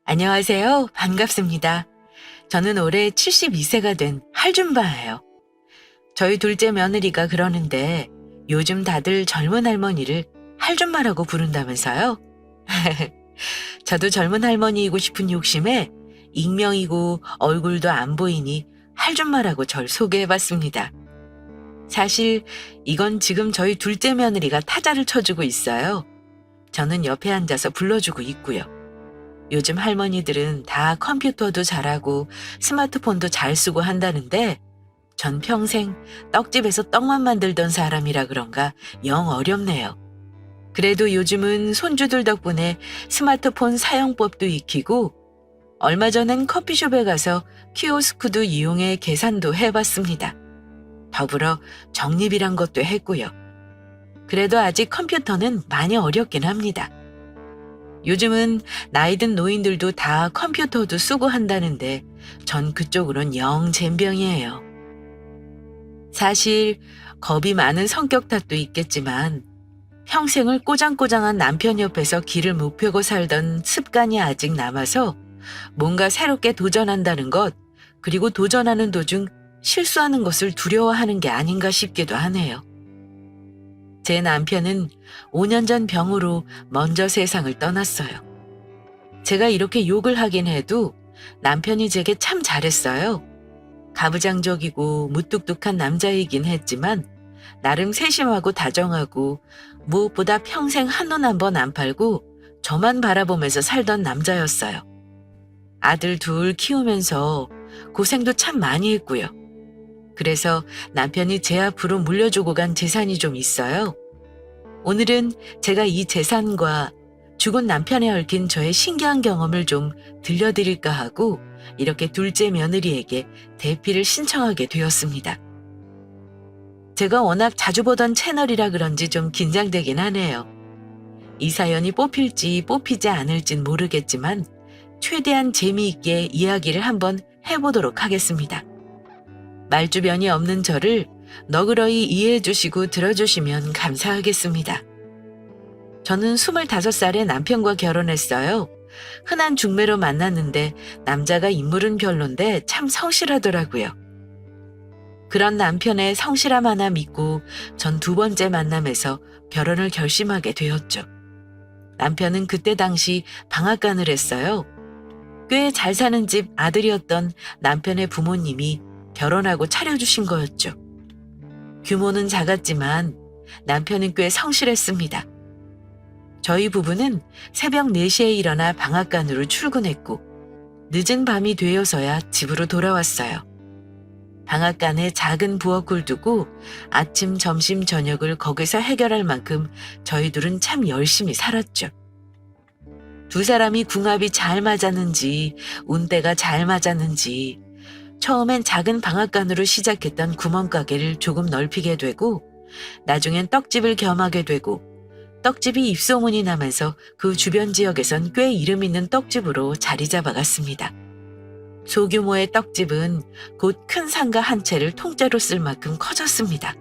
안녕하세요. 반갑습니다. 저는 올해 72세가 된 할줌바예요. 저희 둘째 며느리가 그러는데 요즘 다들 젊은 할머니를 할줌마라고 부른다면서요? 저도 젊은 할머니이고 싶은 욕심에 익명이고 얼굴도 안 보이니 할줌마라고 절 소개해봤습니다. 사실 이건 지금 저희 둘째 며느리가 타자를 쳐주고 있어요. 저는 옆에 앉아서 불러주고 있고요. 요즘 할머니들은 다 컴퓨터도 잘하고 스마트폰도 잘 쓰고 한다는데 전 평생 떡집에서 떡만 만들던 사람이라 그런가 영 어렵네요. 그래도 요즘은 손주들 덕분에 스마트폰 사용법도 익히고 얼마 전엔 커피숍에 가서 키오스크도 이용해 계산도 해봤습니다. 더불어 적립이란 것도 했고요. 그래도 아직 컴퓨터는 많이 어렵긴 합니다. 요즘은 나이 든 노인들도 다 컴퓨터도 쓰고 한다는데 전 그쪽으론 영 젬병이에요. 사실 겁이 많은 성격 탓도 있겠지만 평생을 꼬장꼬장한 남편 옆에서 길을 못 펴고 살던 습관이 아직 남아서 뭔가 새롭게 도전한다는 것, 그리고 도전하는 도중 실수하는 것을 두려워하는 게 아닌가 싶기도 하네요. 제 남편은 5년 전 병으로 먼저 세상을 떠났어요. 제가 이렇게 욕을 하긴 해도 남편이 제게 참 잘했어요. 가부장적이고 무뚝뚝한 남자이긴 했지만 나름 세심하고 다정하고 무엇보다 평생 한눈 한 번 안 팔고 저만 바라보면서 살던 남자였어요. 아들 둘 키우면서 고생도 참 많이 했고요. 그래서 남편이 제 앞으로 물려주고 간 재산이 좀 있어요. 오늘은 제가 이 재산과 죽은 남편에 얽힌 저의 신기한 경험을 좀 들려드릴까 하고 이렇게 둘째 며느리에게 대피를 신청하게 되었습니다. 제가 워낙 자주 보던 채널이라 그런지 좀 긴장되긴 하네요. 이 사연이 뽑힐지 뽑히지 않을진 모르겠지만 최대한 재미있게 이야기를 한번 해보도록 하겠습니다. 말주변이 없는 저를 너그러이 이해해 주시고 들어주시면 감사하겠습니다. 저는 25살에 남편과 결혼했어요. 흔한 중매로 만났는데 남자가 인물은 별론데 참 성실하더라고요. 그런 남편의 성실함 하나 믿고 전 두 번째 만남에서 결혼을 결심하게 되었죠. 남편은 그때 당시 방앗간을 했어요. 꽤 잘 사는 집 아들이었던 남편의 부모님이 결혼하고 차려주신 거였죠. 규모는 작았지만 남편은 꽤 성실했습니다. 저희 부부는 새벽 4시에 일어나 방앗간으로 출근했고 늦은 밤이 되어서야 집으로 돌아왔어요. 방앗간에 작은 부엌을 두고 아침, 점심, 저녁을 거기서 해결할 만큼 저희 둘은 참 열심히 살았죠. 두 사람이 궁합이 잘 맞았는지 운대가 잘 맞았는지 처음엔 작은 방앗간으로 시작했던 구멍가게를 조금 넓히게 되고 나중엔 떡집을 겸하게 되고 떡집이 입소문이 나면서 그 주변 지역에선 꽤 이름 있는 떡집으로 자리 잡아갔습니다. 소규모의 떡집은 곧 큰 상가 한 채를 통째로 쓸 만큼 커졌습니다.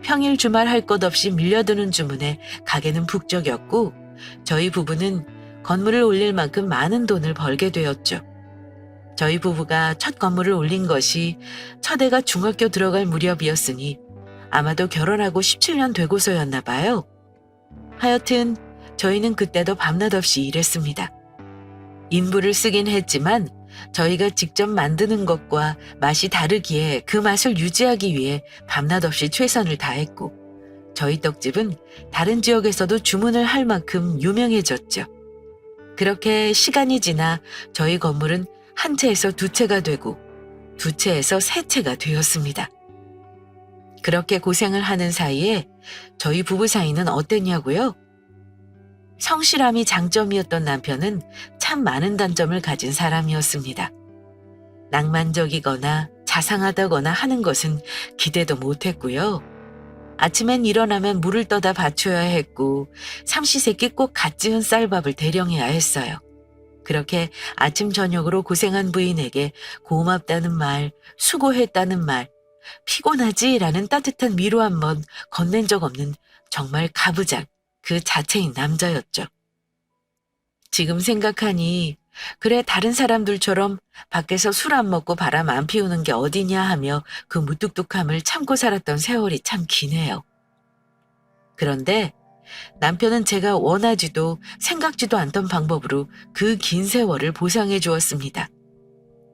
평일 주말 할 것 없이 밀려드는 주문에 가게는 북적였고 저희 부부는 건물을 올릴 만큼 많은 돈을 벌게 되었죠. 저희 부부가 첫 건물을 올린 것이 첫애가 중학교 들어갈 무렵이었으니 아마도 결혼하고 17년 되고서였나 봐요. 하여튼 저희는 그때도 밤낮 없이 일했습니다. 인부를 쓰긴 했지만 저희가 직접 만드는 것과 맛이 다르기에 그 맛을 유지하기 위해 밤낮 없이 최선을 다했고 저희 떡집은 다른 지역에서도 주문을 할 만큼 유명해졌죠. 그렇게 시간이 지나 저희 건물은 한 채에서 두 채가 되고 두 채에서 세 채가 되었습니다. 그렇게 고생을 하는 사이에 저희 부부 사이는 어땠냐고요? 성실함이 장점이었던 남편은 참 많은 단점을 가진 사람이었습니다. 낭만적이거나 자상하다거나 하는 것은 기대도 못했고요. 아침엔 일어나면 물을 떠다 받쳐야 했고 삼시세끼 꼭 갓 지은 쌀밥을 대령해야 했어요. 그렇게 아침 저녁으로 고생한 부인에게 고맙다는 말, 수고했다는 말, 피곤하지라는 따뜻한 위로 한번 건넨 적 없는 정말 가부장 그 자체인 남자였죠. 지금 생각하니 그래 다른 사람들처럼 밖에서 술 안 먹고 바람 안 피우는 게 어디냐 하며 그 무뚝뚝함을 참고 살았던 세월이 참 기네요. 그런데 남편은 제가 원하지도 생각지도 않던 방법으로 그 긴 세월을 보상해 주었습니다.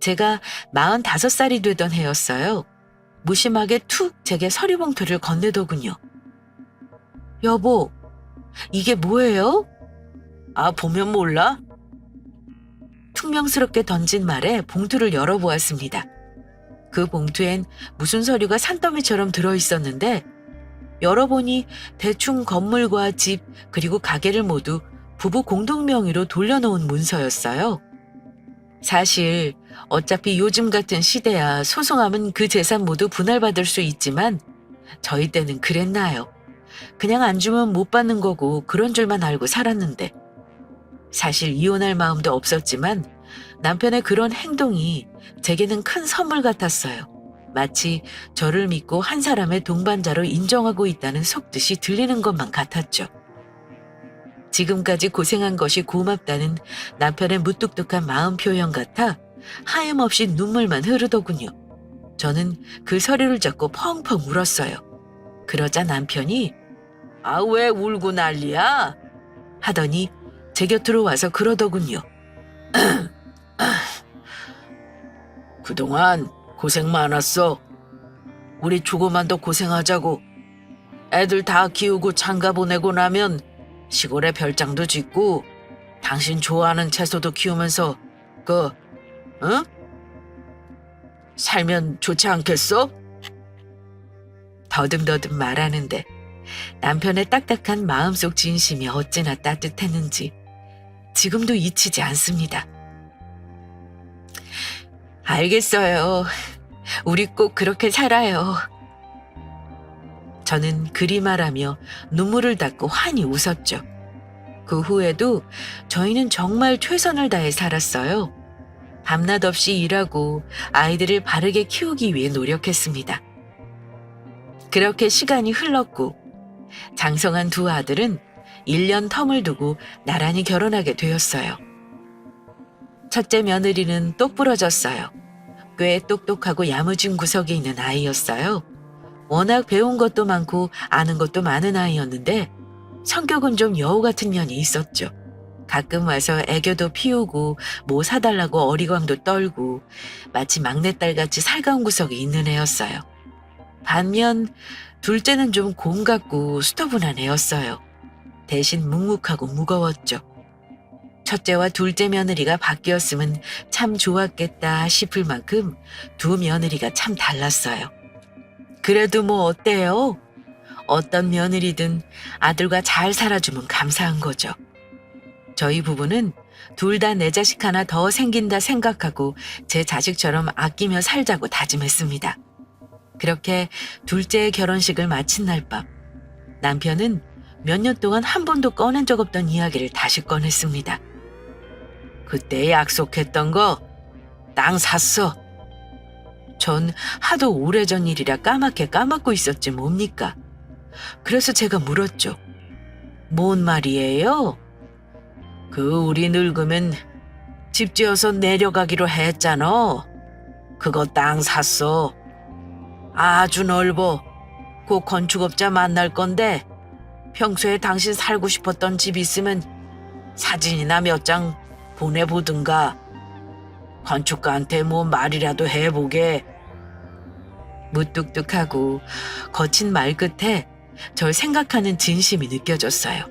제가 45살이 되던 해였어요. 무심하게 툭 제게 서리봉투를 건네더군요. 여보, 이게 뭐예요? 아, 보면 몰라? 퉁명스럽게 던진 말에 봉투를 열어보았습니다. 그 봉투엔 무슨 서류가 산더미처럼 들어있었는데 열어보니 대충 건물과 집 그리고 가게를 모두 부부 공동 명의로 돌려놓은 문서였어요. 사실 어차피 요즘 같은 시대야 소송하면 그 재산 모두 분할받을 수 있지만 저희 때는 그랬나요? 그냥 안 주면 못 받는 거고 그런 줄만 알고 살았는데 사실 이혼할 마음도 없었지만 남편의 그런 행동이 제게는 큰 선물 같았어요. 마치 저를 믿고 한 사람의 동반자로 인정하고 있다는 속뜻이 들리는 것만 같았죠. 지금까지 고생한 것이 고맙다는 남편의 무뚝뚝한 마음 표현 같아 하염없이 눈물만 흐르더군요. 저는 그 서류를 잡고 펑펑 울었어요. 그러자 남편이 아, 왜 울고 난리야? 하더니 제 곁으로 와서 그러더군요. 그동안 고생 많았어. 우리 조금만 더 고생하자고. 애들 다 키우고 장가 보내고 나면 시골에 별장도 짓고 당신 좋아하는 채소도 키우면서 응? 살면 좋지 않겠어? 더듬더듬 말하는데 남편의 딱딱한 마음속 진심이 어찌나 따뜻했는지 지금도 잊히지 않습니다. 알겠어요. 우리 꼭 그렇게 살아요. 저는 그리 말하며 눈물을 닦고 환히 웃었죠. 그 후에도 저희는 정말 최선을 다해 살았어요. 밤낮 없이 일하고 아이들을 바르게 키우기 위해 노력했습니다. 그렇게 시간이 흘렀고 장성한 두 아들은 1년 텀을 두고 나란히 결혼하게 되었어요. 첫째 며느리는 똑부러졌어요. 꽤 똑똑하고 야무진 구석이 있는 아이였어요. 워낙 배운 것도 많고 아는 것도 많은 아이였는데 성격은 좀 여우 같은 면이 있었죠. 가끔 와서 애교도 피우고 뭐 사달라고 어리광도 떨고 마치 막내딸같이 살가운 구석이 있는 애였어요. 반면 둘째는 좀 곰 같고 수더분한 애였어요. 대신 묵묵하고 무거웠죠. 첫째와 둘째 며느리가 바뀌었으면 참 좋았겠다 싶을 만큼 두 며느리가 참 달랐어요. 그래도 뭐 어때요? 어떤 며느리든 아들과 잘 살아주면 감사한 거죠. 저희 부부는 둘 다 내 자식 하나 더 생긴다 생각하고 제 자식처럼 아끼며 살자고 다짐했습니다. 그렇게 둘째의 결혼식을 마친 날 밤, 남편은 몇 년 동안 한 번도 꺼낸 적 없던 이야기를 다시 꺼냈습니다. 그때 약속했던 거 땅 샀어. 전 하도 오래전 일이라 까맣게 까먹고 있었지 뭡니까? 그래서 제가 물었죠. 뭔 말이에요? 우리 늙으면 집 지어서 내려가기로 했잖아. 그거 땅 샀어. 아주 넓어. 곧 건축업자 만날 건데 평소에 당신 살고 싶었던 집 있으면 사진이나 몇 장 보내보든가. 건축가한테 뭐 말이라도 해보게. 무뚝뚝하고 거친 말 끝에 절 생각하는 진심이 느껴졌어요.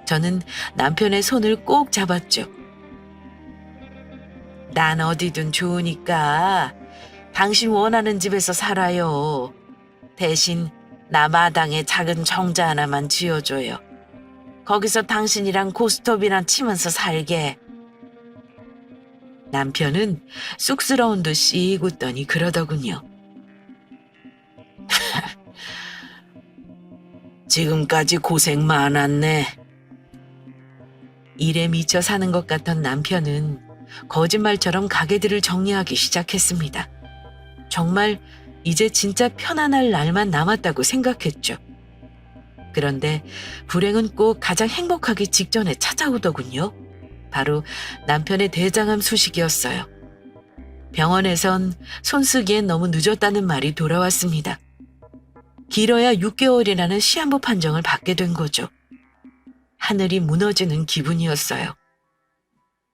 저는 남편의 손을 꼭 잡았죠. 난 어디든 좋으니까 당신 원하는 집에서 살아요. 대신 나 마당에 작은 정자 하나만 지어줘요. 거기서 당신이랑 고스톱이나 치면서 살게. 남편은 쑥스러운 듯이 웃더니 그러더군요. 지금까지 고생 많았네. 일에 미쳐 사는 것 같던 남편은 거짓말처럼 가게들을 정리하기 시작했습니다. 정말 이제 진짜 편안할 날만 남았다고 생각했죠. 그런데 불행은 꼭 가장 행복하기 직전에 찾아오더군요. 바로 남편의 대장암 소식이었어요. 병원에선 손쓰기엔 너무 늦었다는 말이 돌아왔습니다. 길어야 6개월이라는 시한부 판정을 받게 된 거죠. 하늘이 무너지는 기분이었어요.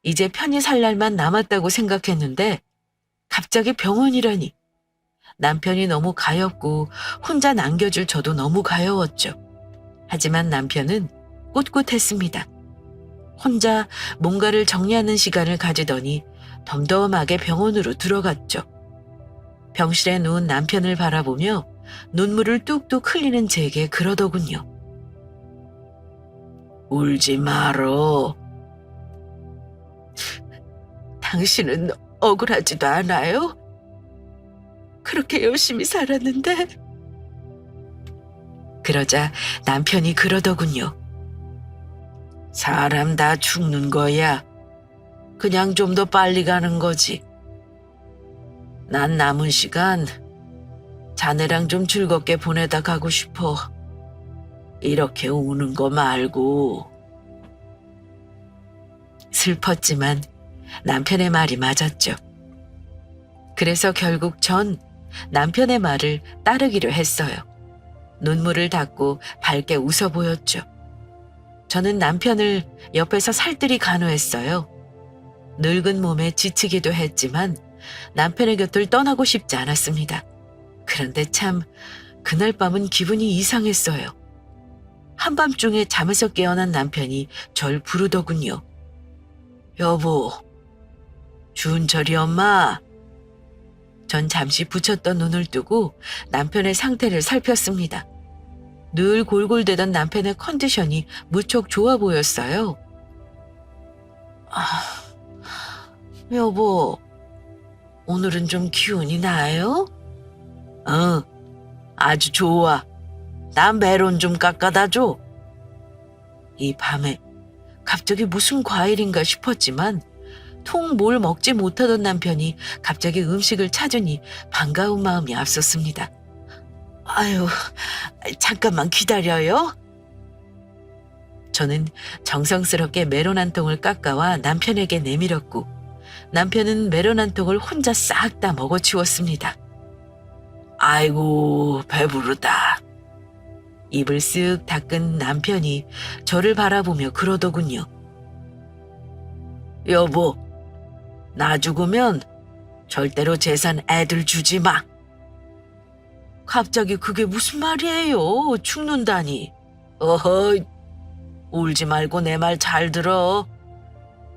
이제 편히 살 날만 남았다고 생각했는데 갑자기 병원이라니. 남편이 너무 가엾고 혼자 남겨줄 저도 너무 가여웠죠. 하지만 남편은 꿋꿋했습니다. 혼자 뭔가를 정리하는 시간을 가지더니 덤덤하게 병원으로 들어갔죠. 병실에 누운 남편을 바라보며 눈물을 뚝뚝 흘리는 제게 그러더군요. 울지 말어. 당신은 억울하지도 않아요? 그렇게 열심히 살았는데. 그러자 남편이 그러더군요. 사람 다 죽는 거야. 그냥 좀 더 빨리 가는 거지. 난 남은 시간 자네랑 좀 즐겁게 보내다 가고 싶어. 이렇게 우는 거 말고. 슬펐지만 남편의 말이 맞았죠. 그래서 결국 전 남편의 말을 따르기로 했어요. 눈물을 닦고 밝게 웃어 보였죠. 저는 남편을 옆에서 살뜰히 간호했어요. 늙은 몸에 지치기도 했지만 남편의 곁을 떠나고 싶지 않았습니다. 그런데 참 그날 밤은 기분이 이상했어요. 한밤중에 잠에서 깨어난 남편이 절 부르더군요. 여보, 준철이 엄마. 전 잠시 붙였던 눈을 뜨고 남편의 상태를 살폈습니다. 늘 골골대던 남편의 컨디션이 무척 좋아 보였어요. 여보, 오늘은 좀 기운이 나요? 아주 좋아. 나 메론 좀 깎아다 줘. 이 밤에 갑자기 무슨 과일인가 싶었지만 통 뭘 먹지 못하던 남편이 갑자기 음식을 찾으니 반가운 마음이 앞섰습니다. 아유, 잠깐만 기다려요. 저는 정성스럽게 메론 한 통을 깎아와 남편에게 내밀었고 남편은 메론 한 통을 혼자 싹 다 먹어치웠습니다. 아이고, 배부르다. 입을 쓱 닦은 남편이 저를 바라보며 그러더군요. 여보, 나 죽으면 절대로 재산 애들 주지 마. 갑자기 그게 무슨 말이에요? 죽는다니. 어허, 울지 말고 내 말 잘 들어.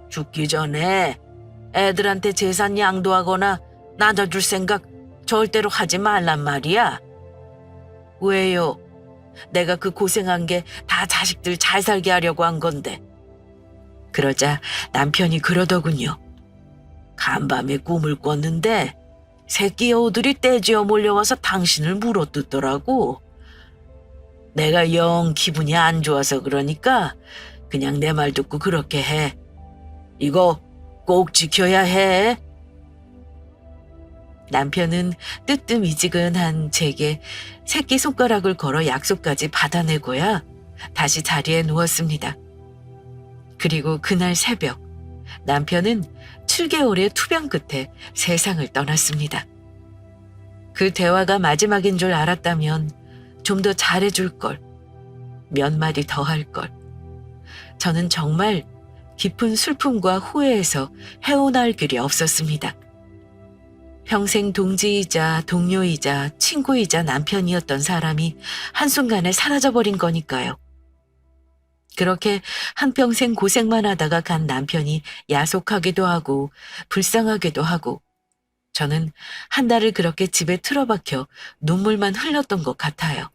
죽기 전에 애들한테 재산 양도하거나 나눠줄 생각 절대로 하지 말란 말이야. 왜요? 내가 그 고생한 게 다 자식들 잘 살게 하려고 한 건데. 그러자 남편이 그러더군요. 간밤에 꿈을 꿨는데 새끼 여우들이 떼지어 몰려와서 당신을 물어뜯더라고. 내가 영 기분이 안 좋아서 그러니까 그냥 내 말 듣고 그렇게 해. 이거 꼭 지켜야 해. 남편은 뜨뜻미지근한 제게 새끼손가락을 걸어 약속까지 받아내고야 다시 자리에 누웠습니다. 그리고 그날 새벽 남편은 7개월의 투병 끝에 세상을 떠났습니다. 그 대화가 마지막인 줄 알았다면 좀 더 잘해줄 걸, 몇 마디 더 할 걸. 저는 정말 깊은 슬픔과 후회에서 헤어나올 길이 없었습니다. 평생 동지이자 동료이자 친구이자 남편이었던 사람이 한순간에 사라져버린 거니까요. 그렇게 한평생 고생만 하다가 간 남편이 야속하기도 하고 불쌍하기도 하고 저는 한 달을 그렇게 집에 틀어박혀 눈물만 흘렸던 것 같아요.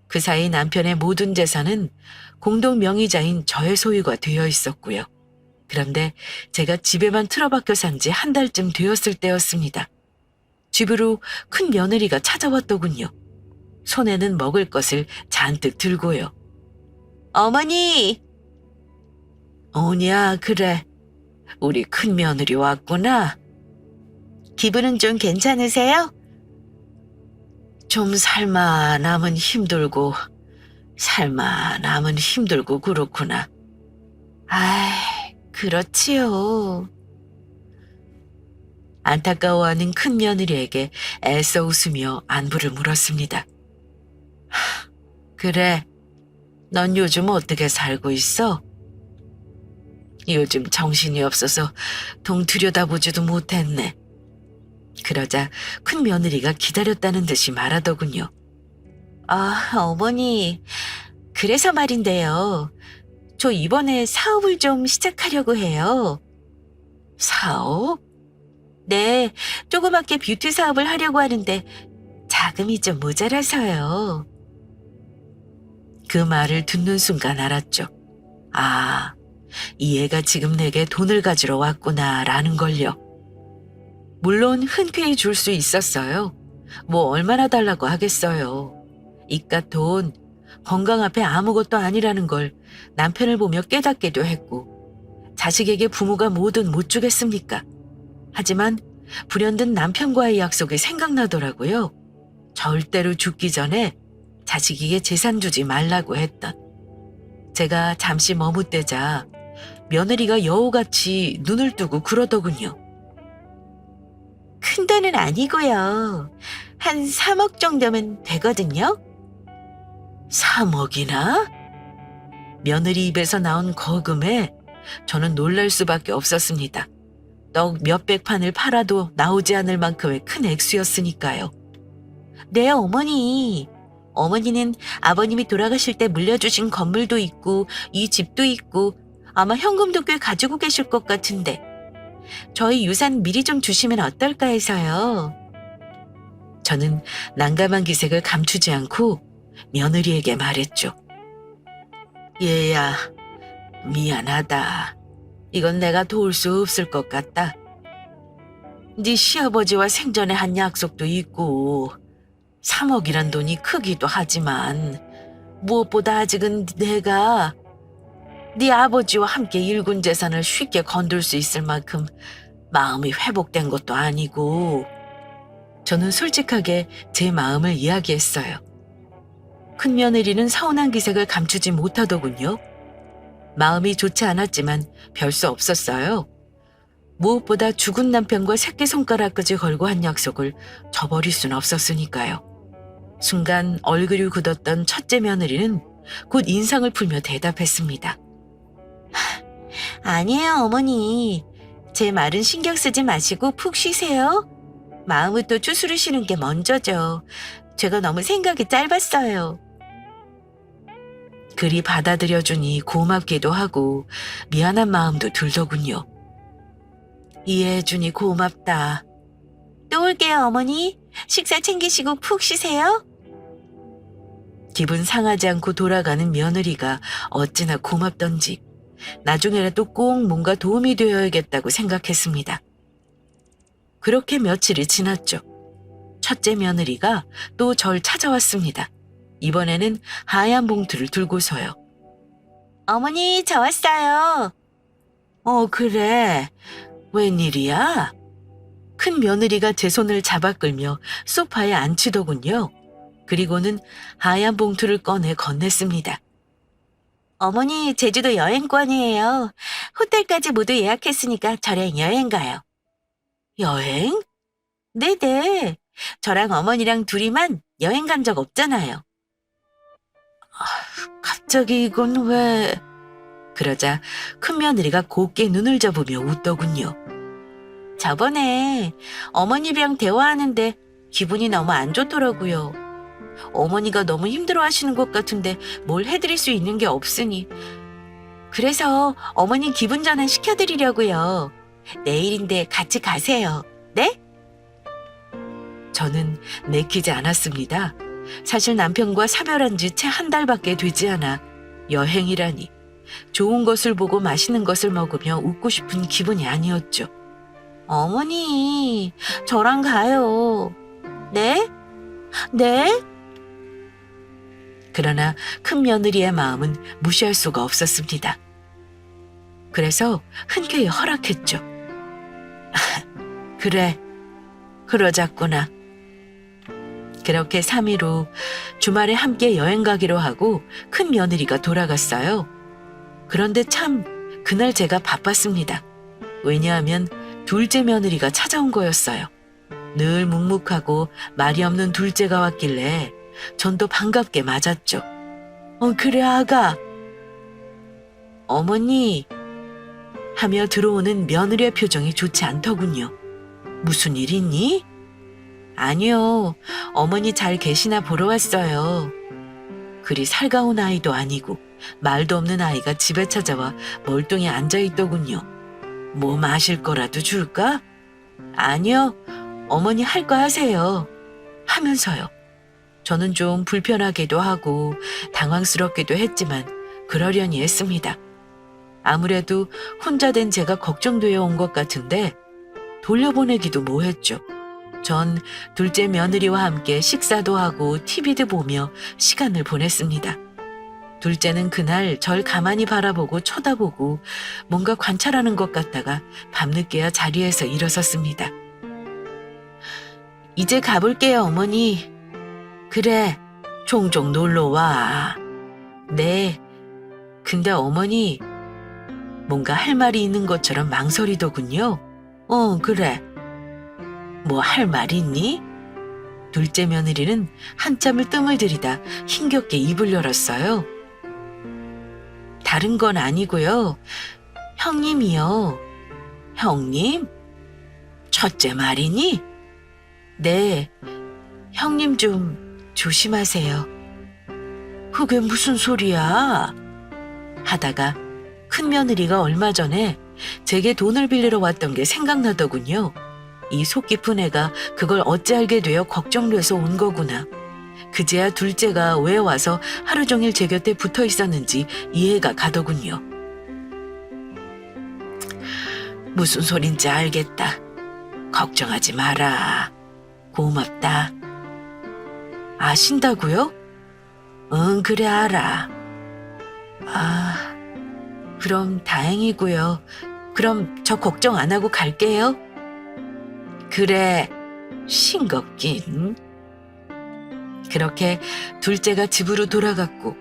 그 사이 남편의 모든 재산은 공동 명의자인 저의 소유가 되어 있었고요. 그런데 제가 집에만 틀어박혀 산 지 한 달쯤 되었을 때였습니다. 집으로 큰 며느리가 찾아왔더군요. 손에는 먹을 것을 잔뜩 들고요. 어머니! 오냐, 그래. 우리 큰 며느리 왔구나. 기분은 좀 괜찮으세요? 좀 살만하면 힘들고 그렇구나. 아이, 그렇지요. 안타까워하는 큰 며느리에게 애써 웃으며 안부를 물었습니다. 그래, 넌 요즘 어떻게 살고 있어? 요즘 정신이 없어서 동 들여다보지도 못했네. 그러자 큰 며느리가 기다렸다는 듯이 말하더군요. 아, 어머니, 그래서 말인데요. 저 이번에 사업을 좀 시작하려고 해요. 사업? 네, 조그맣게 뷰티 사업을 하려고 하는데 자금이 좀 모자라서요. 그 말을 듣는 순간 알았죠. 아, 이 애가 지금 내게 돈을 가지러 왔구나라는 걸요. 물론 흔쾌히 줄 수 있었어요. 뭐 얼마나 달라고 하겠어요. 이깟 돈, 건강 앞에 아무것도 아니라는 걸 남편을 보며 깨닫기도 했고, 자식에게 부모가 뭐든 못 주겠습니까? 하지만 불현듯 남편과의 약속이 생각나더라고요. 절대로 죽기 전에 자식에게 재산 주지 말라고 했던. 제가 잠시 머뭇대자 며느리가 여우같이 눈을 뜨고 그러더군요. 큰 돈은 아니고요. 한 3억 정도면 되거든요. 3억이나? 며느리 입에서 나온 거금에 저는 놀랄 수밖에 없었습니다. 떡 몇백 판을 팔아도 나오지 않을 만큼의 큰 액수였으니까요. 네, 어머니. 어머니는 아버님이 돌아가실 때 물려주신 건물도 있고 이 집도 있고 아마 현금도 꽤 가지고 계실 것 같은데 저희 유산 미리 좀 주시면 어떨까 해서요. 저는 난감한 기색을 감추지 않고 며느리에게 말했죠. 얘야, 미안하다. 이건 내가 도울 수 없을 것 같다. 네 시아버지와 생전에 한 약속도 있고 3억이란 돈이 크기도 하지만 무엇보다 아직은 내가 네 아버지와 함께 일군 재산을 쉽게 건들 수 있을 만큼 마음이 회복된 것도 아니고 저는 솔직하게 제 마음을 이야기했어요. 큰 며느리는 서운한 기색을 감추지 못하더군요. 마음이 좋지 않았지만 별 수 없었어요. 무엇보다 죽은 남편과 새끼손가락까지 걸고 한 약속을 저버릴 순 없었으니까요. 순간 얼굴이 굳었던 첫째 며느리는 곧 인상을 풀며 대답했습니다. 아니에요, 어머니. 제 말은 신경 쓰지 마시고 푹 쉬세요. 마음부터 추스르시는 게 먼저죠. 제가 너무 생각이 짧았어요. 그리 받아들여주니 고맙기도 하고 미안한 마음도 들더군요. 이해해주니 고맙다. 또 올게요, 어머니. 식사 챙기시고 푹 쉬세요. 기분 상하지 않고 돌아가는 며느리가 어찌나 고맙던지 나중에라도 꼭 뭔가 도움이 되어야겠다고 생각했습니다. 그렇게 며칠이 지났죠. 첫째 며느리가 또 절 찾아왔습니다. 이번에는 하얀 봉투를 들고서요. 어머니, 저 왔어요. 그래. 웬일이야? 큰 며느리가 제 손을 잡아 끌며 소파에 앉히더군요. 그리고는 하얀 봉투를 꺼내 건넸습니다. 어머니, 제주도 여행권이에요. 호텔까지 모두 예약했으니까 저랑 여행 가요. 여행? 네네. 저랑 어머니랑 둘이만 여행 간 적 없잖아요. 갑자기 이건 왜... 그러자 큰 며느리가 곱게 눈을 접으며 웃더군요. 저번에 어머니랑 대화하는데 기분이 너무 안 좋더라고요. 어머니가 너무 힘들어하시는 것 같은데 뭘 해드릴 수 있는 게 없으니. 그래서 어머니 기분 전환 시켜드리려고요. 내일인데 같이 가세요. 네? 저는 내키지 않았습니다. 사실 남편과 사별한 지 채 한 달밖에 되지 않아 여행이라니. 좋은 것을 보고 맛있는 것을 먹으며 웃고 싶은 기분이 아니었죠. 어머니, 저랑 가요. 네? 네? 그러나 큰 며느리의 마음은 무시할 수가 없었습니다. 그래서 흔쾌히 허락했죠. 그래, 그러자꾸나. 그렇게 3일 후 주말에 함께 여행 가기로 하고 큰 며느리가 돌아갔어요. 그런데 참 그날 제가 바빴습니다. 왜냐하면 둘째 며느리가 찾아온 거였어요. 늘 묵묵하고 말이 없는 둘째가 왔길래 전 또 반갑게 맞았죠. 그래 아가. 어머니 하며 들어오는 며느리의 표정이 좋지 않더군요. 무슨 일 있니? 아니요. 어머니 잘 계시나 보러 왔어요. 그리 살가운 아이도 아니고 말도 없는 아이가 집에 찾아와 멀뚱히 앉아있더군요. 뭐 마실 거라도 줄까? 아니요. 어머니 할 거 하세요. 하면서요. 저는 좀 불편하기도 하고 당황스럽기도 했지만 그러려니 했습니다. 아무래도 혼자 된 제가 걱정되어 온 것 같은데 돌려보내기도 뭐했죠. 전 둘째 며느리와 함께 식사도 하고 TV도 보며 시간을 보냈습니다. 둘째는 그날 절 가만히 바라보고 쳐다보고 뭔가 관찰하는 것 같다가 밤늦게야 자리에서 일어섰습니다. 이제 가볼게요, 어머니. 그래, 종종 놀러와. 네, 근데 어머니 뭔가 할 말이 있는 것처럼 망설이더군요. 그래. 뭐 할 말 있니? 둘째 며느리는 한참을 뜸을 들이다 힘겹게 입을 열었어요. 다른 건 아니고요. 형님이요. 형님? 첫째 말이니? 네, 형님 좀 조심하세요. 그게 무슨 소리야? 하다가 큰 며느리가 얼마 전에 제게 돈을 빌리러 왔던 게 생각나더군요. 이 속 깊은 애가 그걸 어찌 알게 되어 걱정돼서 온 거구나. 그제야 둘째가 왜 와서 하루 종일 제 곁에 붙어 있었는지 이해가 가더군요. 무슨 소린지 알겠다. 걱정하지 마라. 고맙다. 아신다고요? 응, 그래 알아. 아, 그럼 다행이고요. 그럼 저 걱정 안 하고 갈게요. 그래, 싱겁긴. 그렇게 둘째가 집으로 돌아갔고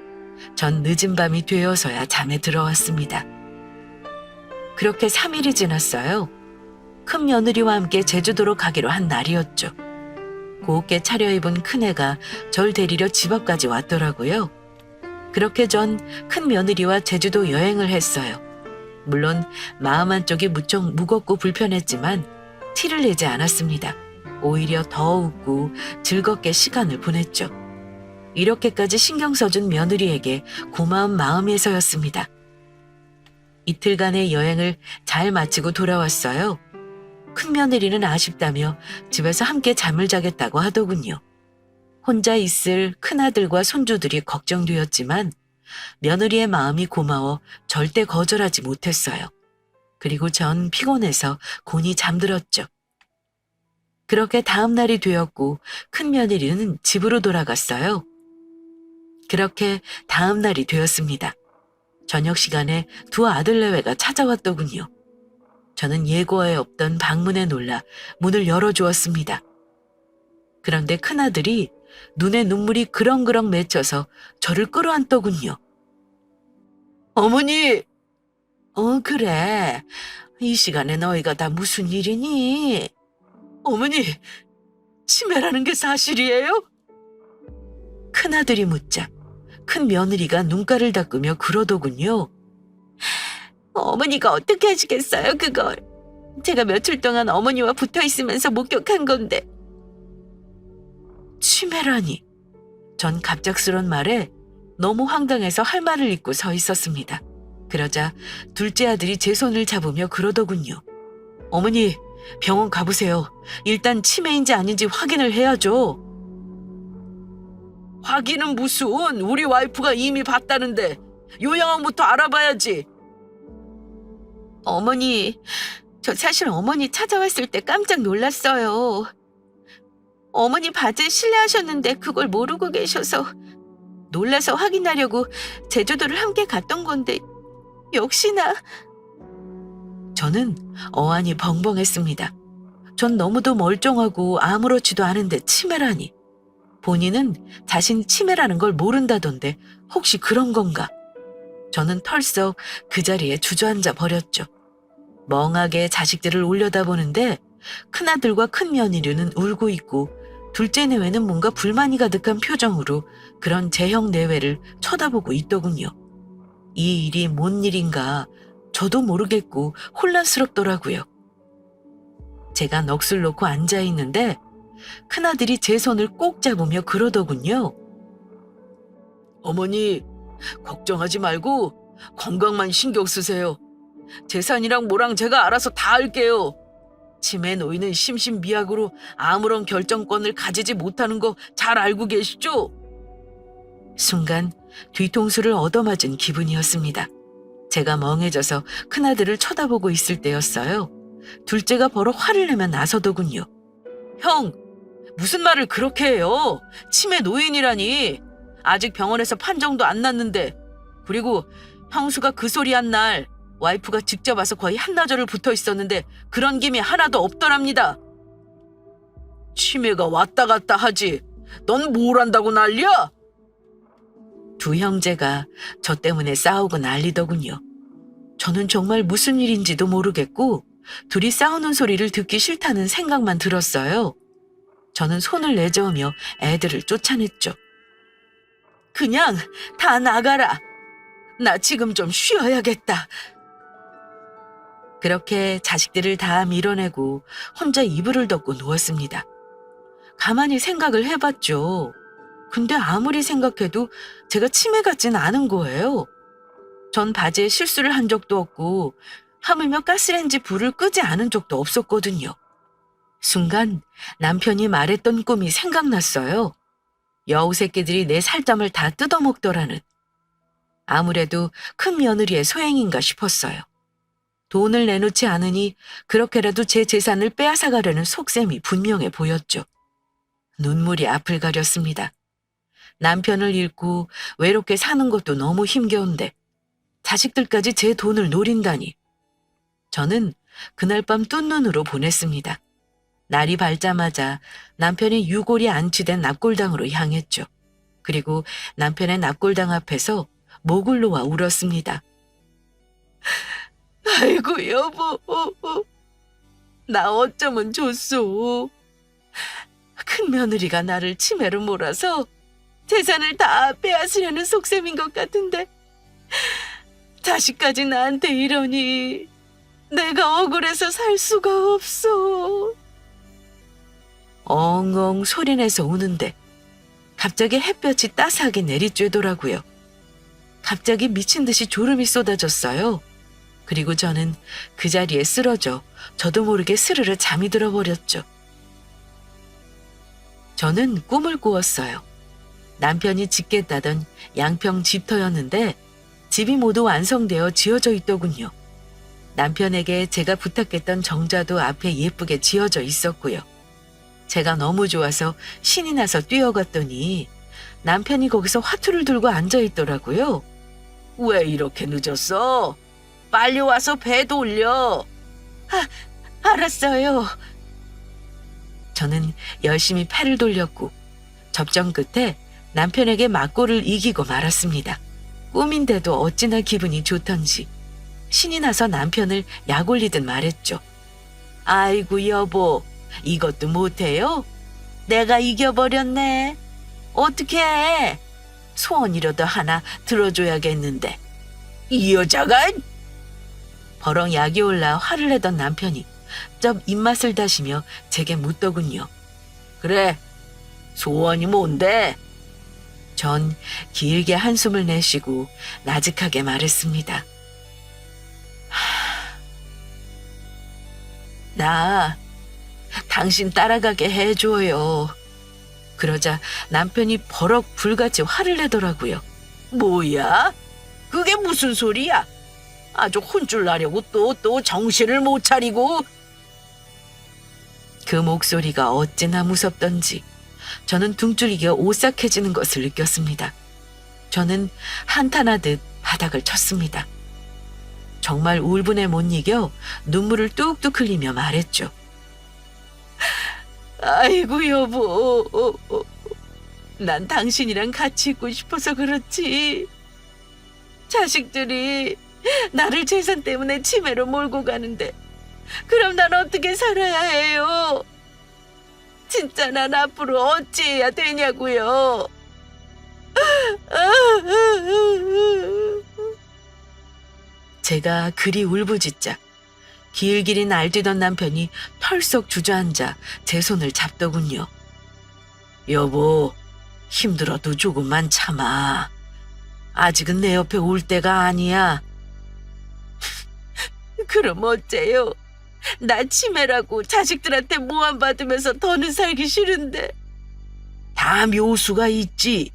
전 늦은 밤이 되어서야 잠에 들어왔습니다. 그렇게 3일이 지났어요. 큰 며느리와 함께 제주도로 가기로 한 날이었죠. 곱게 차려입은 큰애가 절 데리러 집 앞까지 왔더라고요. 그렇게 전 큰 며느리와 제주도 여행을 했어요. 물론 마음 한쪽이 무척 무겁고 불편했지만 티를 내지 않았습니다. 오히려 더 웃고 즐겁게 시간을 보냈죠. 이렇게까지 신경 써준 며느리에게 고마운 마음에서였습니다. 이틀간의 여행을 잘 마치고 돌아왔어요. 큰 며느리는 아쉽다며 집에서 함께 잠을 자겠다고 하더군요. 혼자 있을 큰아들과 손주들이 걱정되었지만 며느리의 마음이 고마워 절대 거절하지 못했어요. 그리고 전 피곤해서 곤히 잠들었죠. 그렇게 다음 날이 되었고 큰 며느리는 집으로 돌아갔어요. 그렇게 다음 날이 되었습니다. 저녁 시간에 두 아들내외가 찾아왔더군요. 저는 예고에 없던 방문에 놀라 문을 열어주었습니다. 그런데 큰아들이 눈에 눈물이 그렁그렁 맺혀서 저를 끌어안더군요. 어머니! 그래. 이 시간에 너희가 다 무슨 일이니? 어머니, 치매라는 게 사실이에요? 큰아들이 묻자 큰 며느리가 눈가를 닦으며 그러더군요. 어머니가 어떻게 하시겠어요, 그걸. 제가 며칠 동안 어머니와 붙어 있으면서 목격한 건데. 치매라니. 전 갑작스런 말에 너무 황당해서 할 말을 잊고 서 있었습니다. 그러자 둘째 아들이 제 손을 잡으며 그러더군요. 어머니, 병원 가보세요. 일단 치매인지 아닌지 확인을 해야죠. 확인은 무슨, 우리 와이프가 이미 봤다는데 요양원부터 알아봐야지. 어머니, 저 사실 어머니 찾아왔을 때 깜짝 놀랐어요. 어머니 바지에 실례하셨는데 그걸 모르고 계셔서 놀라서 확인하려고 제주도를 함께 갔던 건데 역시나. 저는 어안이 벙벙했습니다. 전 너무도 멀쩡하고 아무렇지도 않은데 치매라니. 본인은 자신 치매라는 걸 모른다던데 혹시 그런 건가? 저는 털썩 그 자리에 주저앉아 버렸죠. 멍하게 자식들을 올려다보는데 큰아들과 큰며느리는 울고 있고 둘째 내외는 뭔가 불만이 가득한 표정으로 그런 제형 내외를 쳐다보고 있더군요. 이 일이 뭔 일인가 저도 모르겠고 혼란스럽더라고요. 제가 넋을 놓고 앉아 있는데 큰아들이 제 손을 꼭 잡으며 그러더군요. 어머니, 걱정하지 말고 건강만 신경 쓰세요. 재산이랑 뭐랑 제가 알아서 다 할게요. 치매 노인은 심신미약으로 아무런 결정권을 가지지 못하는 거 잘 알고 계시죠? 순간 뒤통수를 얻어맞은 기분이었습니다. 제가 멍해져서 큰아들을 쳐다보고 있을 때였어요. 둘째가 버럭 화를 내며 나서더군요. 형, 무슨 말을 그렇게 해요? 치매 노인이라니. 아직 병원에서 판정도 안 났는데. 그리고 형수가 그 소리 한 날 와이프가 직접 와서 거의 한나절을 붙어 있었는데 그런 김이 하나도 없더랍니다. 치매가 왔다 갔다 하지. 넌 뭘 한다고 난리야? 두 형제가 저 때문에 싸우고 난리더군요. 저는 정말 무슨 일인지도 모르겠고 둘이 싸우는 소리를 듣기 싫다는 생각만 들었어요. 저는 손을 내저으며 애들을 쫓아냈죠. 그냥 다 나가라. 나 지금 좀 쉬어야겠다. 그렇게 자식들을 다 밀어내고 혼자 이불을 덮고 누웠습니다. 가만히 생각을 해봤죠. 근데 아무리 생각해도 제가 치매 같진 않은 거예요. 전 바지에 실수를 한 적도 없고 하물며 가스레인지 불을 끄지 않은 적도 없었거든요. 순간 남편이 말했던 꿈이 생각났어요. 여우 새끼들이 내 살점을 다 뜯어먹더라는. 아무래도 큰 며느리의 소행인가 싶었어요. 돈을 내놓지 않으니 그렇게라도 제 재산을 빼앗아가려는 속셈이 분명해 보였죠. 눈물이 앞을 가렸습니다. 남편을 잃고 외롭게 사는 것도 너무 힘겨운데 자식들까지 제 돈을 노린다니. 저는 그날 밤 뜬 눈으로 보냈습니다. 날이 밝자마자 남편이 유골이 안치된 납골당으로 향했죠. 그리고 남편의 납골당 앞에서 목을 놓아 울었습니다. 아이고 여보, 나 어쩌면 좋소. 큰 며느리가 나를 치매로 몰아서 재산을 다 빼앗으려는 속셈인 것 같은데 자식까지 나한테 이러니 내가 억울해서 살 수가 없어. 엉엉 소리내서 우는데 갑자기 햇볕이 따스하게 내리쬐더라고요. 갑자기 미친 듯이 졸음이 쏟아졌어요. 그리고 저는 그 자리에 쓰러져 저도 모르게 스르르 잠이 들어버렸죠. 저는 꿈을 꾸었어요. 남편이 짓겠다던 양평 집터였는데 집이 모두 완성되어 지어져 있더군요. 남편에게 제가 부탁했던 정자도 앞에 예쁘게 지어져 있었고요. 제가 너무 좋아서 신이 나서 뛰어갔더니 남편이 거기서 화투를 들고 앉아 있더라고요. 왜 이렇게 늦었어? 빨리 와서 배 돌려. 알았어요. 저는 열심히 패를 돌렸고 접전 끝에 남편에게 맞고를 이기고 말았습니다. 꿈인데도 어찌나 기분이 좋던지 신이 나서 남편을 약 올리듯 말했죠. 아이고 여보, 이것도 못해요? 내가 이겨버렸네. 어떡해. 소원이라도 하나 들어줘야겠는데. 이 여자가. 버럭 약이 올라 화를 내던 남편이 쩝 입맛을 다시며 제게 묻더군요. 그래, 소원이 뭔데? 전 길게 한숨을 내쉬고 나직하게 말했습니다. 나 당신 따라가게 해줘요. 그러자 남편이 버럭 불같이 화를 내더라고요. 뭐야? 그게 무슨 소리야? 아주 혼쭐 나려고 또 정신을 못 차리고. 그 목소리가 어찌나 무섭던지 저는 등줄기가 오싹해지는 것을 느꼈습니다. 저는 한탄하듯 바닥을 쳤습니다. 정말 울분에 못 이겨 눈물을 뚝뚝 흘리며 말했죠. 아이고 여보, 난 당신이랑 같이 있고 싶어서 그렇지. 자식들이 나를 재산 때문에 치매로 몰고 가는데 그럼 난 어떻게 살아야 해요? 진짜 난 앞으로 어찌해야 되냐고요? 제가 그리 울부짖자 길길이 날뛰던 남편이 털썩 주저앉아 제 손을 잡더군요. 여보, 힘들어도 조금만 참아. 아직은 내 옆에 올 때가 아니야. 그럼 어째요? 나 치매라고 자식들한테 모함 받으면서 더는 살기 싫은데. 다 묘수가 있지.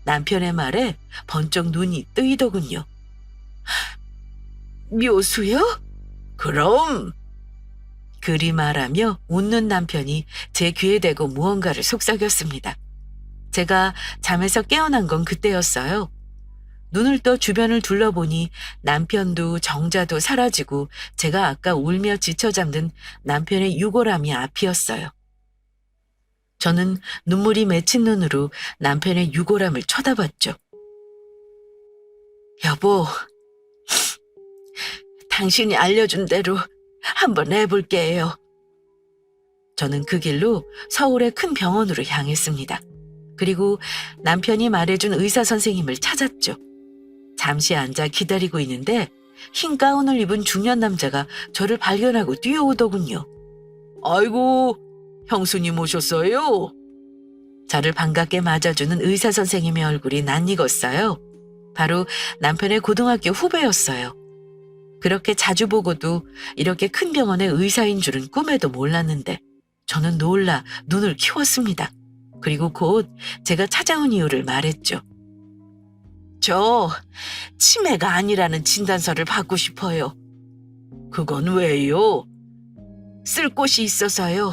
남편의 말에 번쩍 눈이 뜨이더군요. 묘수요? 그럼. 그리 말하며 웃는 남편이 제 귀에 대고 무언가를 속삭였습니다. 제가 잠에서 깨어난 건 그때였어요. 눈을 떠 주변을 둘러보니 남편도 정자도 사라지고 제가 아까 울며 지쳐 잠든 남편의 유골함이 앞이었어요. 저는 눈물이 맺힌 눈으로 남편의 유골함을 쳐다봤죠. 여보, 당신이 알려준 대로 한번 해볼게요. 저는 그 길로 서울의 큰 병원으로 향했습니다. 그리고 남편이 말해준 의사 선생님을 찾았죠. 잠시 앉아 기다리고 있는데 흰 가운을 입은 중년 남자가 저를 발견하고 뛰어오더군요. 아이고, 형수님 오셨어요? 저를 반갑게 맞아주는 의사 선생님의 얼굴이 낯익었어요. 바로 남편의 고등학교 후배였어요. 그렇게 자주 보고도 이렇게 큰 병원의 의사인 줄은 꿈에도 몰랐는데 저는 놀라 눈을 키웠습니다. 그리고 곧 제가 찾아온 이유를 말했죠. 저 치매가 아니라는 진단서를 받고 싶어요. 그건 왜요? 쓸 곳이 있어서요.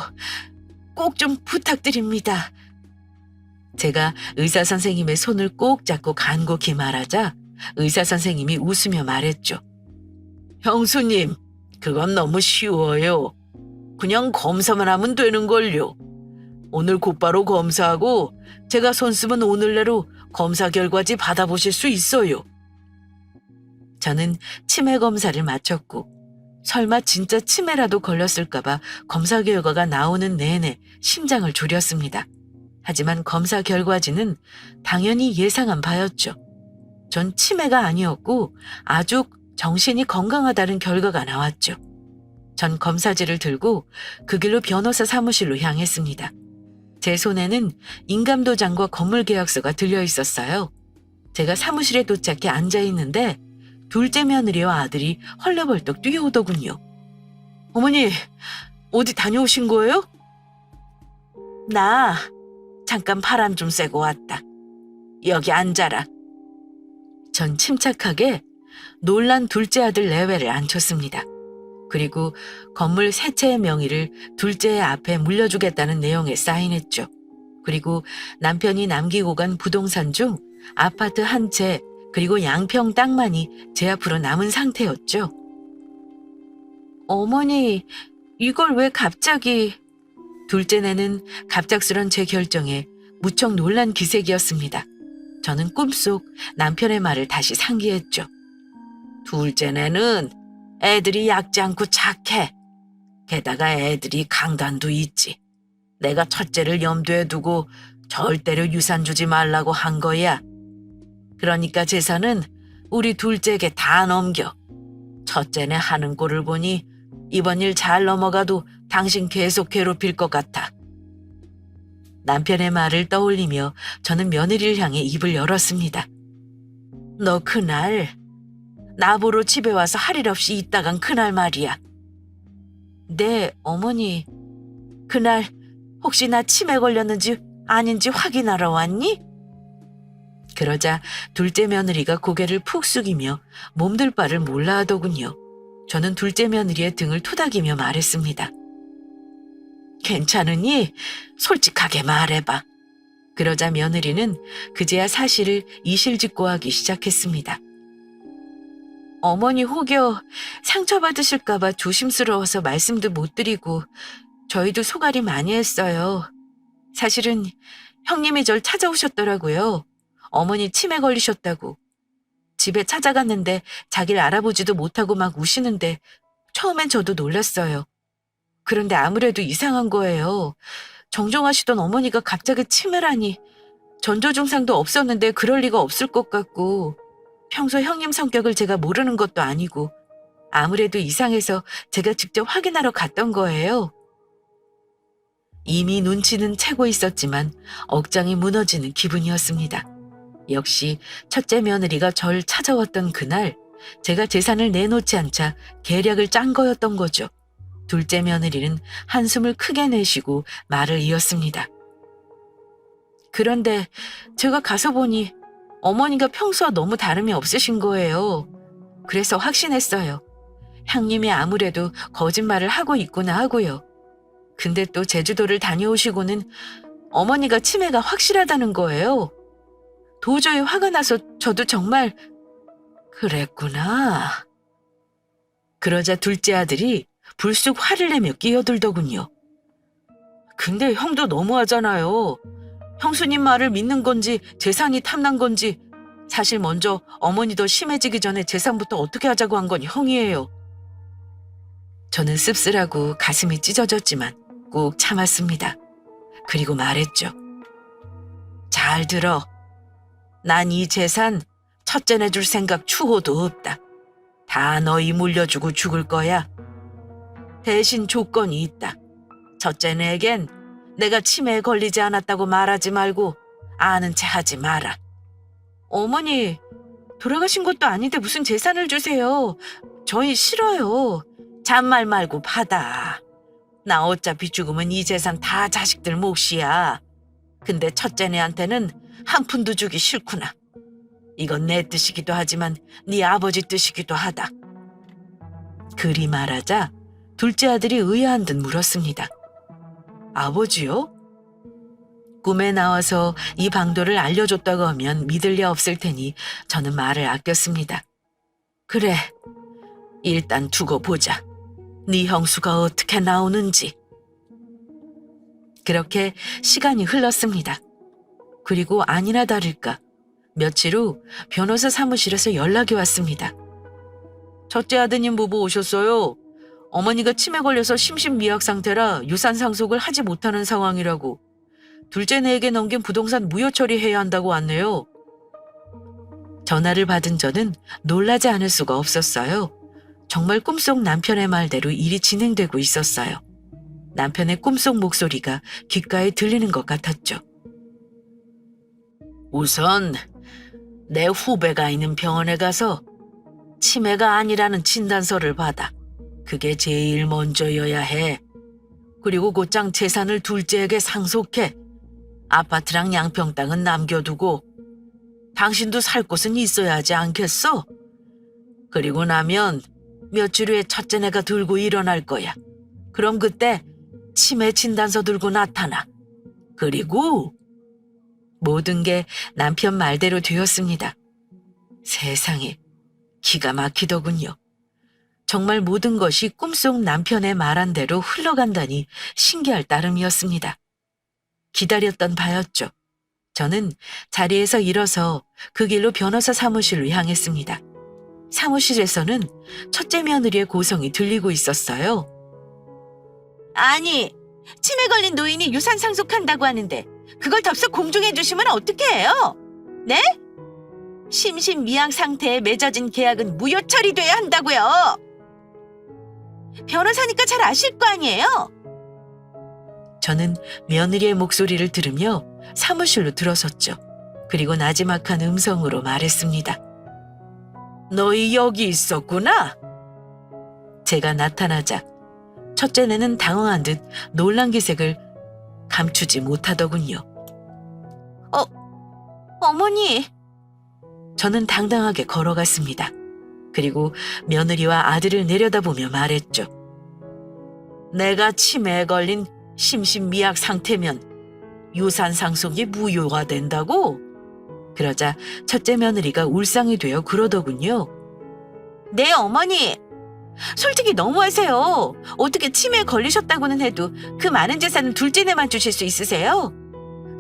꼭 좀 부탁드립니다. 제가 의사 선생님의 손을 꼭 잡고 간곡히 말하자 의사 선생님이 웃으며 말했죠. 형수님, 그건 너무 쉬워요. 그냥 검사만 하면 되는걸요. 오늘 곧바로 검사하고 제가 손 쓰면 오늘 내로 검사 결과지 받아보실 수 있어요. 저는 치매 검사를 마쳤고 설마 진짜 치매라도 걸렸을까봐 검사 결과가 나오는 내내 심장을 졸였습니다. 하지만 검사 결과지는 당연히 예상한 바였죠. 전 치매가 아니었고 아주 정신이 건강하다는 결과가 나왔죠. 전 검사지를 들고 그 길로 변호사 사무실로 향했습니다. 제 손에는 인감도장과 건물계약서가 들려 있었어요. 제가 사무실에 도착해 앉아있는데 둘째 며느리와 아들이 헐레벌떡 뛰어오더군요. 어머니, 어디 다녀오신 거예요? 나 잠깐 바람 좀 쐬고 왔다. 여기 앉아라. 전 침착하게 놀란 둘째 아들 내외를 앉혔습니다. 그리고 건물 세 채의 명의를 둘째의 앞에 물려주겠다는 내용에 사인했죠. 그리고 남편이 남기고 간 부동산 중 아파트 한 채 그리고 양평 땅만이 제 앞으로 남은 상태였죠. 어머니, 이걸 왜 갑자기... 둘째네는 갑작스런 제 결정에 무척 놀란 기색이었습니다. 저는 꿈속 남편의 말을 다시 상기했죠. 둘째네는 애들이 약지 않고 착해. 게다가 애들이 강단도 있지. 내가 첫째를 염두에 두고 절대로 유산 주지 말라고 한 거야. 그러니까 재산은 우리 둘째에게 다 넘겨. 첫째네 하는 꼴을 보니 이번 일 잘 넘어가도 당신 계속 괴롭힐 것 같아. 남편의 말을 떠올리며 저는 며느리를 향해 입을 열었습니다. 너 그날 나보러 집에 와서 할 일 없이 있다간 그날 말이야. 네, 어머니. 그날 혹시 나 치매 걸렸는지 아닌지 확인하러 왔니? 그러자 둘째 며느리가 고개를 푹 숙이며 몸둘 바를 몰라 하더군요. 저는 둘째 며느리의 등을 토닥이며 말했습니다. 괜찮으니 솔직하게 말해봐. 그러자 며느리는 그제야 사실을 이실직고하기 시작했습니다. 어머니 혹여 상처받으실까 봐 조심스러워서 말씀도 못 드리고 저희도 소갈이 많이 했어요. 사실은 형님이 절 찾아오셨더라고요. 어머니 치매 걸리셨다고. 집에 찾아갔는데 자기를 알아보지도 못하고 막 우시는데 처음엔 저도 놀랐어요. 그런데 아무래도 이상한 거예요. 정정하시던 어머니가 갑자기 치매라니. 전조 증상도 없었는데 그럴 리가 없을 것 같고 평소 형님 성격을 제가 모르는 것도 아니고 아무래도 이상해서 제가 직접 확인하러 갔던 거예요. 이미 눈치는 채고 있었지만 억장이 무너지는 기분이었습니다. 역시 첫째 며느리가 절 찾아왔던 그날 제가 재산을 내놓지 않자 계략을 짠 거였던 거죠. 둘째 며느리는 한숨을 크게 내쉬고 말을 이었습니다. 그런데 제가 가서 보니 어머니가 평소와 너무 다름이 없으신 거예요. 그래서 확신했어요. 형님이 아무래도 거짓말을 하고 있구나 하고요. 근데 또 제주도를 다녀오시고는 어머니가 치매가 확실하다는 거예요. 도저히 화가 나서 저도 정말 그랬구나. 그러자 둘째 아들이 불쑥 화를 내며 끼어들더군요. 근데 형도 너무하잖아요. 형수님 말을 믿는 건지 재산이 탐난 건지 사실 먼저 어머니 더 심해지기 전에 재산부터 어떻게 하자고 한 건 형이에요. 저는 씁쓸하고 가슴이 찢어졌지만 꾹 참았습니다. 그리고 말했죠. 잘 들어. 난 이 재산 첫째네 줄 생각 추호도 없다. 다 너희 물려주고 죽을 거야. 대신 조건이 있다. 첫째네에겐 내가 치매에 걸리지 않았다고 말하지 말고 아는 체 하지 마라. 어머니, 돌아가신 것도 아닌데 무슨 재산을 주세요. 저희 싫어요. 잔말 말고 받아. 나 어차피 죽으면 이 재산 다 자식들 몫이야. 근데 첫째네한테는 한 푼도 주기 싫구나. 이건 내 뜻이기도 하지만 네 아버지 뜻이기도 하다. 그리 말하자 둘째 아들이 의아한 듯 물었습니다. 아버지요? 꿈에 나와서 이 방도를 알려줬다고 하면 믿을 리 없을 테니 저는 말을 아꼈습니다. 그래, 일단 두고 보자. 네 형수가 어떻게 나오는지. 그렇게 시간이 흘렀습니다. 그리고 아니나 다를까 며칠 후 변호사 사무실에서 연락이 왔습니다. 첫째 아드님 부부 오셨어요. 어머니가 치매 걸려서 심신미약 상태라 유산 상속을 하지 못하는 상황이라고. 둘째네에게 넘긴 부동산 무효 처리해야 한다고 왔네요. 전화를 받은 저는 놀라지 않을 수가 없었어요. 정말 꿈속 남편의 말대로 일이 진행되고 있었어요. 남편의 꿈속 목소리가 귓가에 들리는 것 같았죠. 우선 내 후배가 있는 병원에 가서 치매가 아니라는 진단서를 받아. 그게 제일 먼저여야 해. 그리고 곧장 재산을 둘째에게 상속해. 아파트랑 양평 땅은 남겨두고 당신도 살 곳은 있어야 하지 않겠어? 그리고 나면 며칠 후에 첫째네가 들고 일어날 거야. 그럼 그때 치매 진단서 들고 나타나. 그리고 모든 게 남편 말대로 되었습니다. 세상에, 기가 막히더군요. 정말 모든 것이 꿈속 남편의 말한 대로 흘러간다니 신기할 따름이었습니다. 기다렸던 바였죠. 저는 자리에서 일어서 그 길로 변호사 사무실로 향했습니다. 사무실에서는 첫째 며느리의 고성이 들리고 있었어요. 아니, 치매 걸린 노인이 유산 상속한다고 하는데 그걸 덥석 공중해 주시면 어떻게 해요? 네? 심신미약 상태에 맺어진 계약은 무효 처리돼야 한다고요. 변호사니까 잘 아실 거 아니에요? 저는 며느리의 목소리를 들으며 사무실로 들어섰죠. 그리고 나지막한 음성으로 말했습니다. 너희 여기 있었구나? 제가 나타나자 첫째네는 당황한 듯 놀란 기색을 감추지 못하더군요. 어머니! 저는 당당하게 걸어갔습니다. 그리고 며느리와 아들을 내려다보며 말했죠. 내가 치매에 걸린 심신미약 상태면 유산 상속이 무효가 된다고? 그러자 첫째 며느리가 울상이 되어 그러더군요. 네, 어머니. 솔직히 너무하세요. 어떻게 치매에 걸리셨다고는 해도 그 많은 재산은 둘째네만 주실 수 있으세요?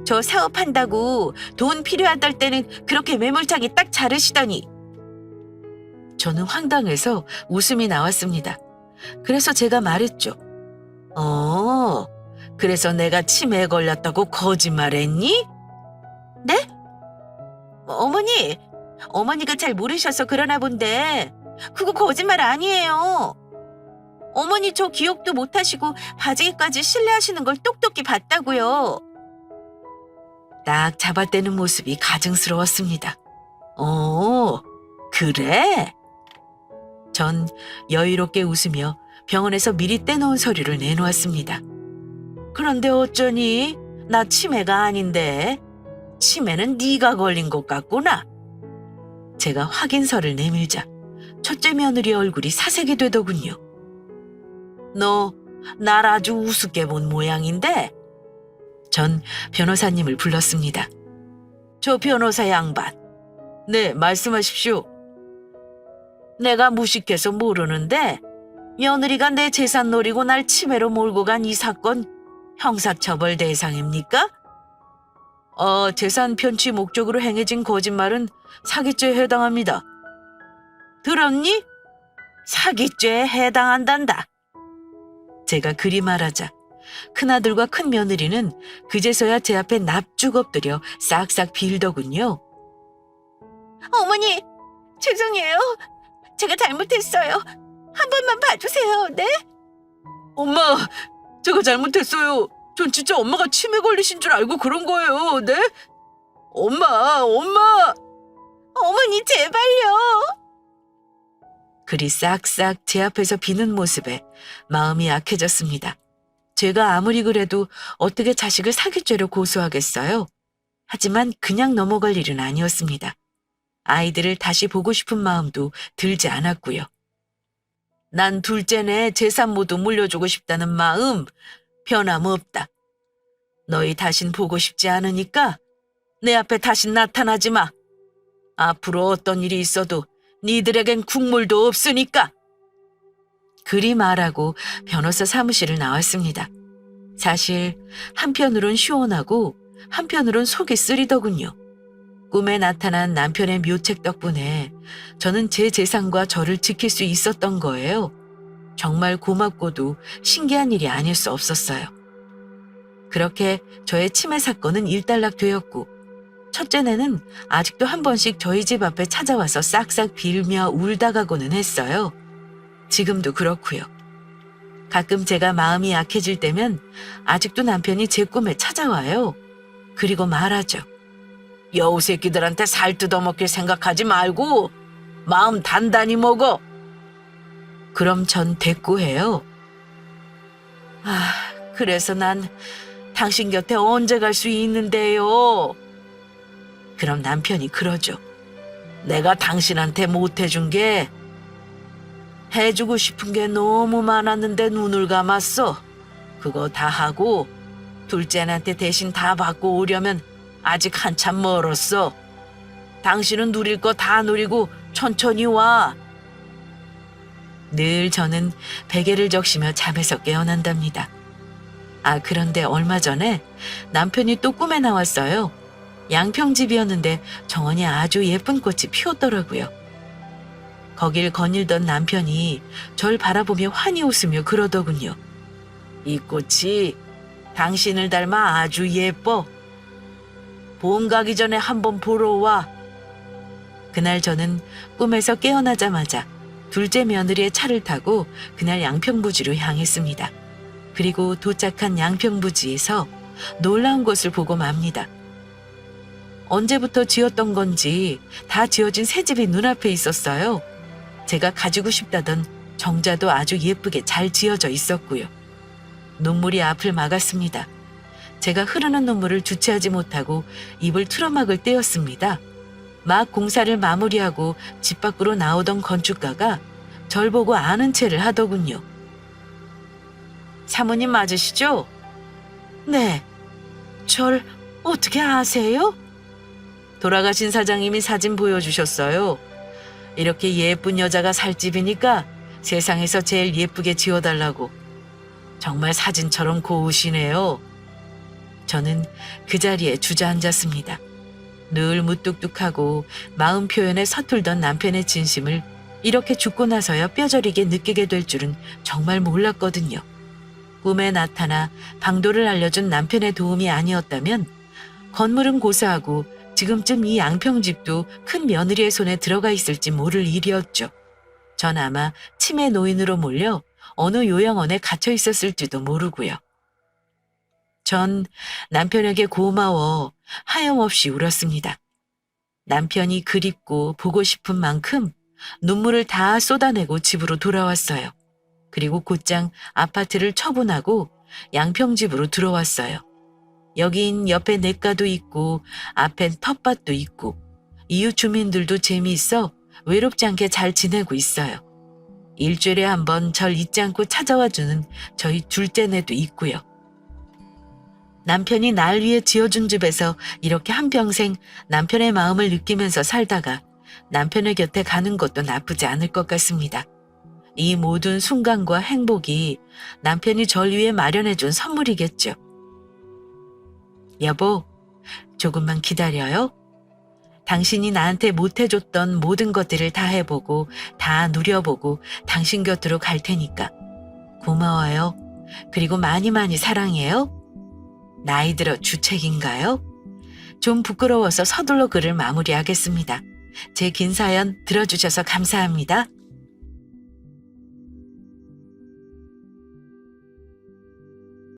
저 사업한다고 돈 필요하다 때는 그렇게 매몰차게 딱 자르시더니 저는 황당해서 웃음이 나왔습니다. 그래서 제가 말했죠. 그래서 내가 치매에 걸렸다고 거짓말했니? 네? 어머니가 잘 모르셔서 그러나 본데 그거 거짓말 아니에요. 어머니 저 기억도 못하시고 바지기까지 실례하시는 걸 똑똑히 봤다고요. 딱 잡아떼는 모습이 가증스러웠습니다. 그래? 전 여유롭게 웃으며 병원에서 미리 떼놓은 서류를 내놓았습니다. 그런데 어쩌니? 나 치매가 아닌데. 치매는 네가 걸린 것 같구나. 제가 확인서를 내밀자 첫째 며느리 얼굴이 사색이 되더군요. 너 날 아주 우습게 본 모양인데? 전 변호사님을 불렀습니다. 저 변호사 양반. 네, 말씀하십시오. 내가 무식해서 모르는데 며느리가 내 재산 노리고 날 치매로 몰고 간 이 사건 형사처벌 대상입니까? 재산 편취 목적으로 행해진 거짓말은 사기죄에 해당합니다. 들었니? 사기죄에 해당한단다. 제가 그리 말하자 큰아들과 큰며느리는 그제서야 제 앞에 납죽 엎드려 싹싹 빌더군요. 어머니, 죄송해요. 제가 잘못했어요. 한 번만 봐주세요, 네? 엄마, 제가 잘못했어요. 전 진짜 엄마가 치매 걸리신 줄 알고 그런 거예요, 네? 엄마! 어머니, 제발요! 그리 싹싹 제 앞에서 비는 모습에 마음이 약해졌습니다. 제가 아무리 그래도 어떻게 자식을 사기죄로 고소하겠어요? 하지만 그냥 넘어갈 일은 아니었습니다. 아이들을 다시 보고 싶은 마음도 들지 않았고요. 난 둘째네 재산 모두 물려주고 싶다는 마음 변함없다. 너희 다신 보고 싶지 않으니까 내 앞에 다신 나타나지 마. 앞으로 어떤 일이 있어도 니들에겐 국물도 없으니까. 그리 말하고 변호사 사무실을 나왔습니다. 사실 한편으론 시원하고 한편으론 속이 쓰리더군요. 꿈에 나타난 남편의 묘책 덕분에 저는 제 재산과 저를 지킬 수 있었던 거예요. 정말 고맙고도 신기한 일이 아닐 수 없었어요. 그렇게 저의 치매 사건은 일단락되었고 첫째네는 아직도 한 번씩 저희 집 앞에 찾아와서 싹싹 빌며 울다 가고는 했어요. 지금도 그렇고요. 가끔 제가 마음이 약해질 때면 아직도 남편이 제 꿈에 찾아와요. 그리고 말하죠. 여우 새끼들한테 살 뜯어먹길 생각하지 말고 마음 단단히 먹어. 그럼 전 대꾸해요. 그래서 난 당신 곁에 언제 갈 수 있는데요? 그럼 남편이 그러죠. 내가 당신한테 못해준 게 해주고 싶은 게 너무 많았는데 눈을 감았어. 그거 다 하고 둘째한테 대신 다 받고 오려면 아직 한참 멀었어. 당신은 누릴 거 다 누리고 천천히 와. 늘 저는 베개를 적시며 잠에서 깨어난답니다. 그런데 얼마 전에 남편이 또 꿈에 나왔어요. 양평집이었는데 정원이 아주 예쁜 꽃이 피었더라고요. 거길 거닐던 남편이 절 바라보며 환히 웃으며 그러더군요. 이 꽃이 당신을 닮아 아주 예뻐. 봄 가기 전에 한번 보러 와. 그날 저는 꿈에서 깨어나자마자 둘째 며느리의 차를 타고 그날 양평부지로 향했습니다. 그리고 도착한 양평부지에서 놀라운 것을 보고 맙니다. 언제부터 지었던 건지 다 지어진 새 집이 눈앞에 있었어요. 제가 가지고 싶다던 정자도 아주 예쁘게 잘 지어져 있었고요. 눈물이 앞을 막았습니다. 제가 흐르는 눈물을 주체하지 못하고 입을 틀어막을 때였습니다. 막 공사를 마무리하고 집 밖으로 나오던 건축가가 절 보고 아는 체를 하더군요. 사모님 맞으시죠? 네. 절 어떻게 아세요? 돌아가신 사장님이 사진 보여주셨어요. 이렇게 예쁜 여자가 살 집이니까 세상에서 제일 예쁘게 지어달라고. 정말 사진처럼 고우시네요. 저는 그 자리에 주저앉았습니다. 늘 무뚝뚝하고 마음 표현에 서툴던 남편의 진심을 이렇게 죽고 나서야 뼈저리게 느끼게 될 줄은 정말 몰랐거든요. 꿈에 나타나 방도를 알려준 남편의 도움이 아니었다면 건물은 고사하고 지금쯤 이 양평집도 큰 며느리의 손에 들어가 있을지 모를 일이었죠. 전 아마 치매 노인으로 몰려 어느 요양원에 갇혀 있었을지도 모르고요. 전 남편에게 고마워 하염없이 울었습니다. 남편이 그립고 보고 싶은 만큼 눈물을 다 쏟아내고 집으로 돌아왔어요. 그리고 곧장 아파트를 처분하고 양평집으로 들어왔어요. 여긴 옆에 냇가도 있고 앞엔 텃밭도 있고 이웃 주민들도 재미있어 외롭지 않게 잘 지내고 있어요. 일주일에 한 번 절 잊지 않고 찾아와 주는 저희 둘째네도 있고요. 남편이 날 위해 지어준 집에서 이렇게 한평생 남편의 마음을 느끼면서 살다가 남편의 곁에 가는 것도 나쁘지 않을 것 같습니다. 이 모든 순간과 행복이 남편이 절 위해 마련해준 선물이겠죠. 여보, 조금만 기다려요. 당신이 나한테 못해줬던 모든 것들을 다 해보고 다 누려보고 당신 곁으로 갈 테니까. 고마워요. 그리고 많이 많이 사랑해요. 나이 들어 주책인가요? 좀 부끄러워서 서둘러 글을 마무리하겠습니다. 제 긴 사연 들어주셔서 감사합니다.